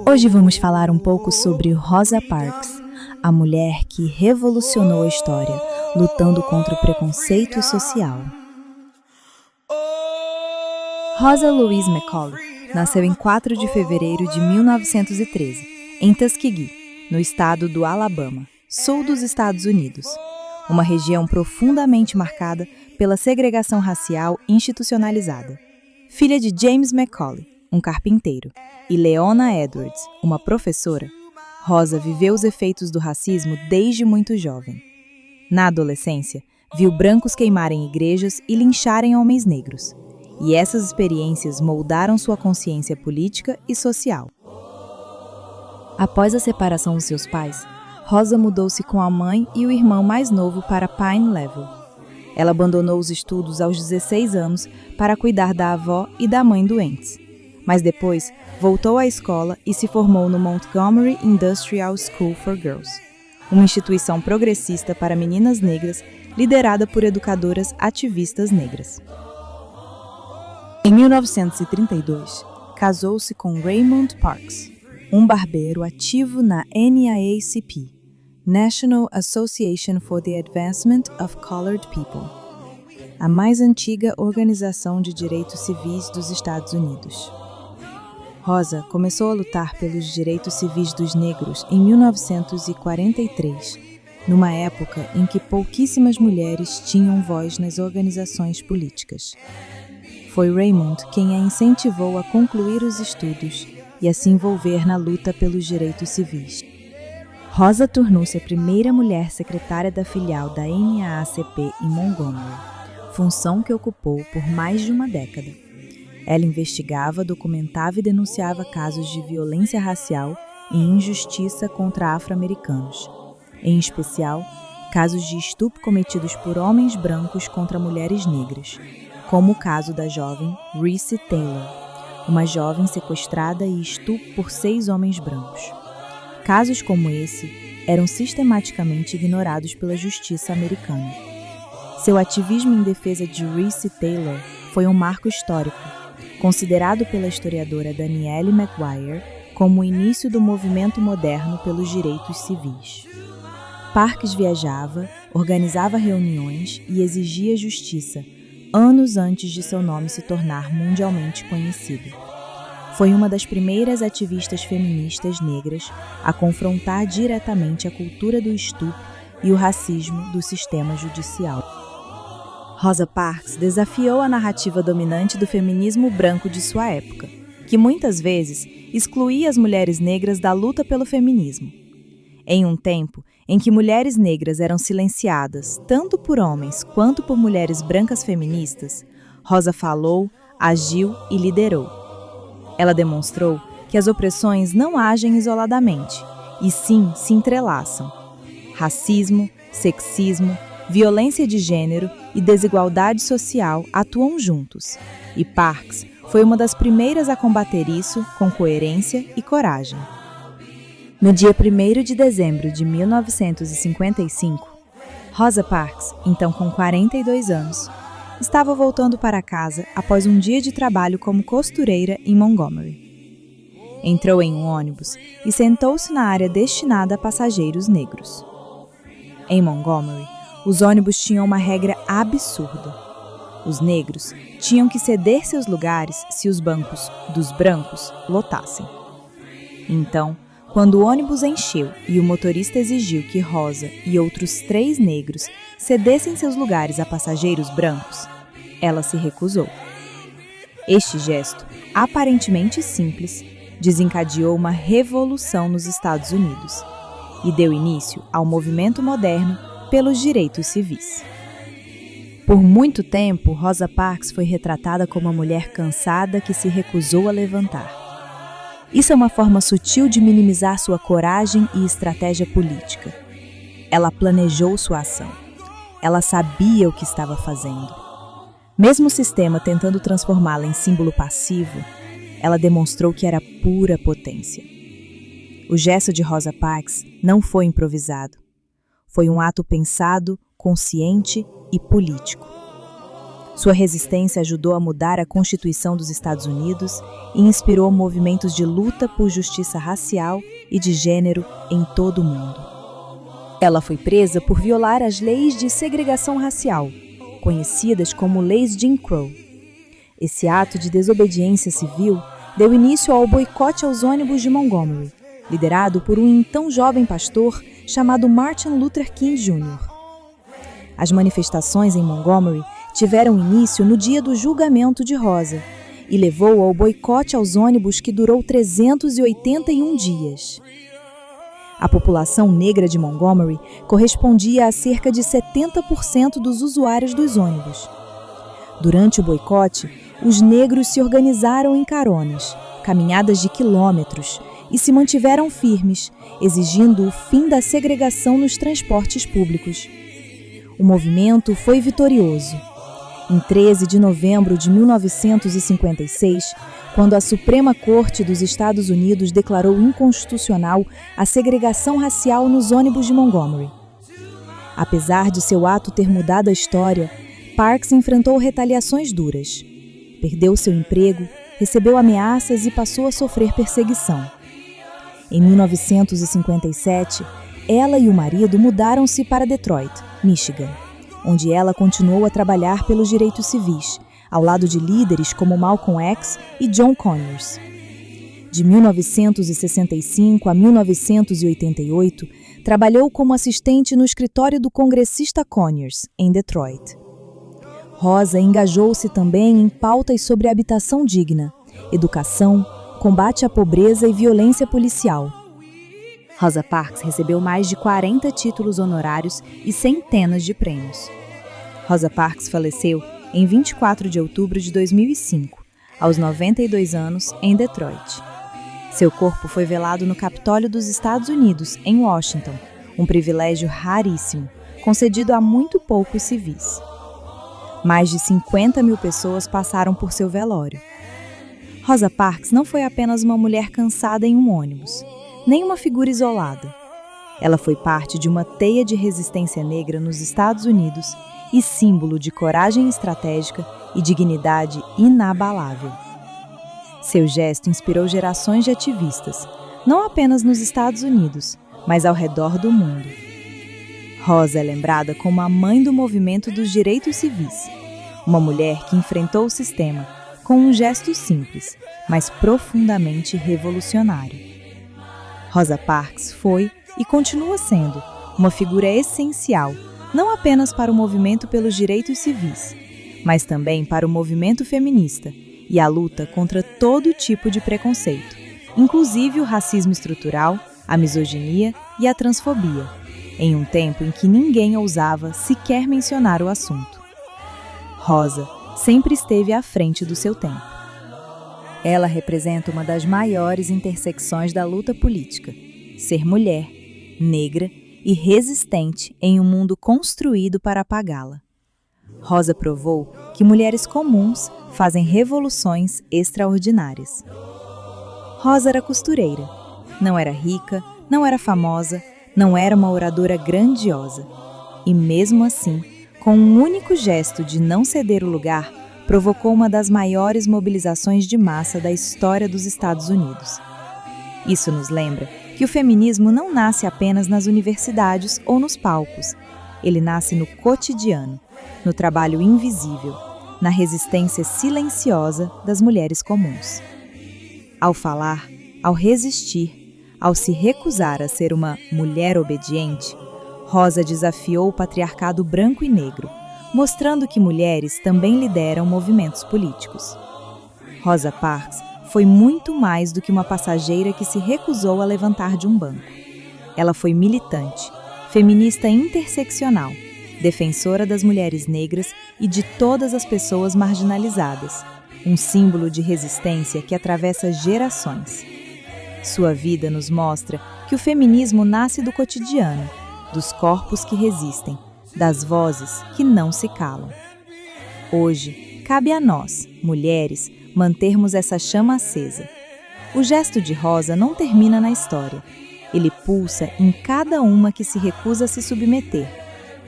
Hoje vamos falar um pouco sobre Rosa Parks, a mulher que revolucionou a história, lutando contra o preconceito social. Rosa Louise McCauley nasceu em 4 de fevereiro de 1913, em Tuskegee, no estado do Alabama, sul dos Estados Unidos, uma região profundamente marcada pela segregação racial institucionalizada. Filha de James McCauley, um carpinteiro, e Leona Edwards, uma professora, Rosa viveu os efeitos do racismo desde muito jovem. Na adolescência, viu brancos queimarem igrejas e lincharem homens negros, e essas experiências moldaram sua consciência política e social. Após a separação dos seus pais, Rosa mudou-se com a mãe e o irmão mais novo para Pine Level. Ela abandonou os estudos aos 16 anos para cuidar da avó e da mãe doentes, mas depois voltou à escola e se formou no Montgomery Industrial School for Girls, uma instituição progressista para meninas negras liderada por educadoras ativistas negras. Em 1932, casou-se com Raymond Parks, um barbeiro ativo na NAACP, National Association for the Advancement of Colored People, a mais antiga organização de direitos civis dos Estados Unidos. Rosa começou a lutar pelos direitos civis dos negros em 1943, numa época em que pouquíssimas mulheres tinham voz nas organizações políticas. Foi Raymond quem a incentivou a concluir os estudos e a se envolver na luta pelos direitos civis. Rosa tornou-se a primeira mulher secretária da filial da NAACP em Montgomery, função que ocupou por mais de uma década. Ela investigava, documentava e denunciava casos de violência racial e injustiça contra afro-americanos, em especial, casos de estupro cometidos por homens brancos contra mulheres negras, como o caso da jovem Reese Taylor, uma jovem sequestrada e estupro por 6 homens brancos. Casos como esse eram sistematicamente ignorados pela justiça americana. Seu ativismo em defesa de Reese Taylor foi um marco histórico, considerado pela historiadora Danielle McGuire como o início do movimento moderno pelos direitos civis. Parks viajava, organizava reuniões e exigia justiça, anos antes de seu nome se tornar mundialmente conhecido. Foi uma das primeiras ativistas feministas negras a confrontar diretamente a cultura do estupro e o racismo do sistema judicial. Rosa Parks desafiou a narrativa dominante do feminismo branco de sua época, que muitas vezes excluía as mulheres negras da luta pelo feminismo. Em um tempo em que mulheres negras eram silenciadas tanto por homens quanto por mulheres brancas feministas, Rosa falou, agiu e liderou. Ela demonstrou que as opressões não agem isoladamente, e sim se entrelaçam. Racismo, sexismo, violência de gênero e desigualdade social atuam juntos, e Parks foi uma das primeiras a combater isso com coerência e coragem. No dia 1º de dezembro de 1955, Rosa Parks, então com 42 anos, estava voltando para casa após um dia de trabalho como costureira em Montgomery. Entrou em um ônibus e sentou-se na área destinada a passageiros negros. Em Montgomery, os ônibus tinham uma regra absurda. Os negros tinham que ceder seus lugares se os bancos dos brancos lotassem. Então, quando o ônibus encheu e o motorista exigiu que Rosa e outros 3 negros cedessem seus lugares a passageiros brancos, ela se recusou. Este gesto, aparentemente simples, desencadeou uma revolução nos Estados Unidos e deu início ao movimento moderno pelos direitos civis. Por muito tempo, Rosa Parks foi retratada como uma mulher cansada que se recusou a levantar. Isso é uma forma sutil de minimizar sua coragem e estratégia política. Ela planejou sua ação. Ela sabia o que estava fazendo. Mesmo o sistema tentando transformá-la em símbolo passivo, ela demonstrou que era pura potência. O gesto de Rosa Parks não foi improvisado. Foi um ato pensado, consciente e político. Sua resistência ajudou a mudar a Constituição dos Estados Unidos e inspirou movimentos de luta por justiça racial e de gênero em todo o mundo. Ela foi presa por violar as leis de segregação racial, conhecidas como Leis Jim Crow. Esse ato de desobediência civil deu início ao boicote aos ônibus de Montgomery, liderado por um então jovem pastor chamado Martin Luther King Jr. As manifestações em Montgomery tiveram início no dia do julgamento de Rosa e levou ao boicote aos ônibus que durou 381 dias. A população negra de Montgomery correspondia a cerca de 70% dos usuários dos ônibus. Durante o boicote, os negros se organizaram em caronas, caminhadas de quilômetros, e se mantiveram firmes, exigindo o fim da segregação nos transportes públicos. O movimento foi vitorioso. Em 13 de novembro de 1956, quando a Suprema Corte dos Estados Unidos declarou inconstitucional a segregação racial nos ônibus de Montgomery. Apesar de seu ato ter mudado a história, Parks enfrentou retaliações duras. Perdeu seu emprego, recebeu ameaças e passou a sofrer perseguição. Em 1957, ela e o marido mudaram-se para Detroit, Michigan, onde ela continuou a trabalhar pelos direitos civis, ao lado de líderes como Malcolm X e John Conyers. De 1965 a 1988, trabalhou como assistente no escritório do congressista Conyers, em Detroit. Rosa engajou-se também em pautas sobre habitação digna, educação, combate à pobreza e violência policial. Rosa Parks recebeu mais de 40 títulos honorários e centenas de prêmios. Rosa Parks faleceu em 24 de outubro de 2005, aos 92 anos, em Detroit. Seu corpo foi velado no Capitólio dos Estados Unidos, em Washington, um privilégio raríssimo, concedido a muito poucos civis. Mais de 50 mil pessoas passaram por seu velório. Rosa Parks não foi apenas uma mulher cansada em um ônibus, nem uma figura isolada. Ela foi parte de uma teia de resistência negra nos Estados Unidos e símbolo de coragem estratégica e dignidade inabalável. Seu gesto inspirou gerações de ativistas, não apenas nos Estados Unidos, mas ao redor do mundo. Rosa é lembrada como a mãe do movimento dos direitos civis, uma mulher que enfrentou o sistema com um gesto simples, mas profundamente revolucionário. Rosa Parks foi e continua sendo uma figura essencial, não apenas para o movimento pelos direitos civis, mas também para o movimento feminista e a luta contra todo tipo de preconceito, inclusive o racismo estrutural, a misoginia e a transfobia, em um tempo em que ninguém ousava sequer mencionar o assunto. Rosa sempre esteve à frente do seu tempo. Ela representa uma das maiores intersecções da luta política: ser mulher, negra e resistente em um mundo construído para apagá-la. Rosa provou que mulheres comuns fazem revoluções extraordinárias. Rosa era costureira. Não era rica, não era famosa, não era uma oradora grandiosa. E mesmo assim, com um único gesto de não ceder o lugar, provocou uma das maiores mobilizações de massa da história dos Estados Unidos. Isso nos lembra que o feminismo não nasce apenas nas universidades ou nos palcos. Ele nasce no cotidiano, no trabalho invisível, na resistência silenciosa das mulheres comuns. Ao falar, ao resistir, ao se recusar a ser uma mulher obediente, Rosa desafiou o patriarcado branco e negro, mostrando que mulheres também lideram movimentos políticos. Rosa Parks foi muito mais do que uma passageira que se recusou a levantar de um banco. Ela foi militante, feminista interseccional, defensora das mulheres negras e de todas as pessoas marginalizadas, um símbolo de resistência que atravessa gerações. Sua vida nos mostra que o feminismo nasce do cotidiano, dos corpos que resistem, das vozes que não se calam. Hoje, cabe a nós, mulheres, mantermos essa chama acesa. O gesto de Rosa não termina na história. Ele pulsa em cada uma que se recusa a se submeter,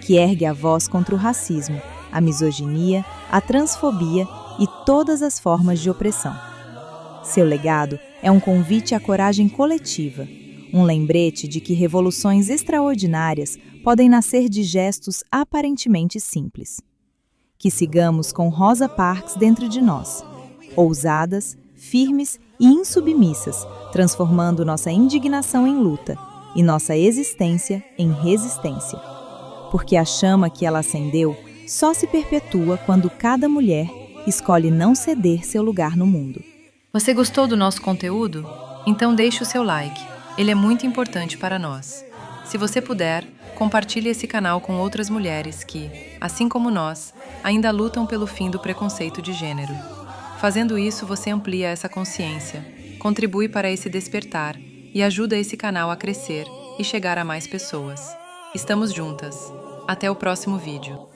que ergue a voz contra o racismo a misoginia, a transfobia e todas as formas de opressão. Seu legado é um convite à coragem coletiva, um lembrete de que revoluções extraordinárias podem nascer de gestos aparentemente simples. Que sigamos com Rosa Parks dentro de nós, ousadas, firmes e insubmissas, transformando nossa indignação em luta e nossa existência em resistência. Porque a chama que ela acendeu só se perpetua quando cada mulher escolhe não ceder seu lugar no mundo. Você gostou do nosso conteúdo? Então deixe o seu like, ele é muito importante para nós. Se você puder, compartilhe esse canal com outras mulheres que, assim como nós, ainda lutam pelo fim do preconceito de gênero. Fazendo isso, você amplia essa consciência, contribui para esse despertar e ajuda esse canal a crescer e chegar a mais pessoas. Estamos juntas. Até o próximo vídeo.